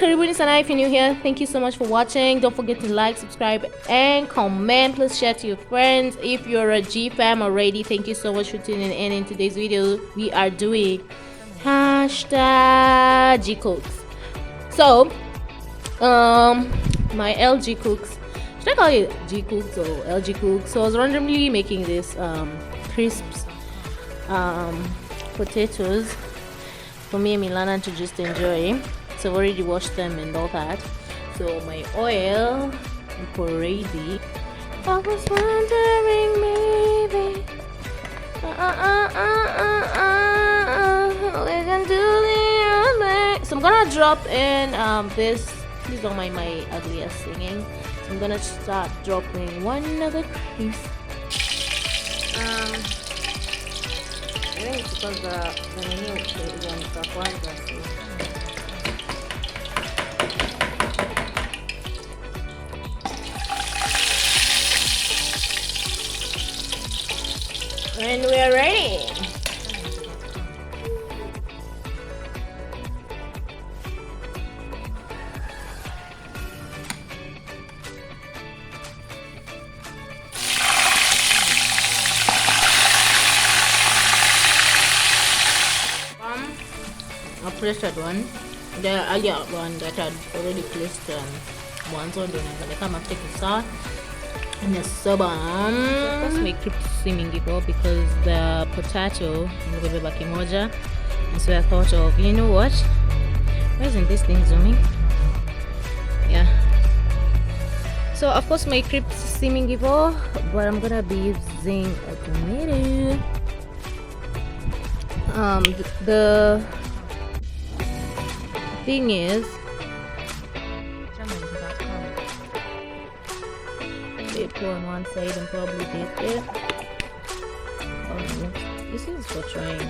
Karibuni Sana. If you're new here, thank you so much for watching. Don't forget to like, subscribe, and comment. Please share to your friends. If you're a G fam already, thank you so much for tuning in. In today's video, we are doing hashtag G cooks. So, my LG cooks. Should I call it G cooks or LG cooks? So I was randomly making this crisps potatoes for me and Milana to just enjoy. So I've already washed them and all that. So my oil ready. I was wondering maybe we can do the other. So I'm gonna drop in this. Please don't mind my ugliest singing. So I'm gonna start dropping one of the crisps. I think it's because the menu is on the kwanza. And we're ready. I placed one, the earlier one that I already placed once on, then I'm gonna come and take the sauce and the sabam. First make keep swimming before because the potato will be back moja, and so I thought of, you know what, why isn't this thing zooming? Yeah. So of course my crisps steaming before, but I'm gonna be using a tomato. The thing is, they pour on one side and probably dip it. Oh, this is for trying.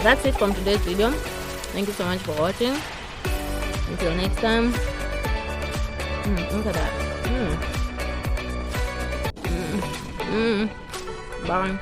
That's it from today's video. Thank you so much for watching. Until next time. Look at that. Bye.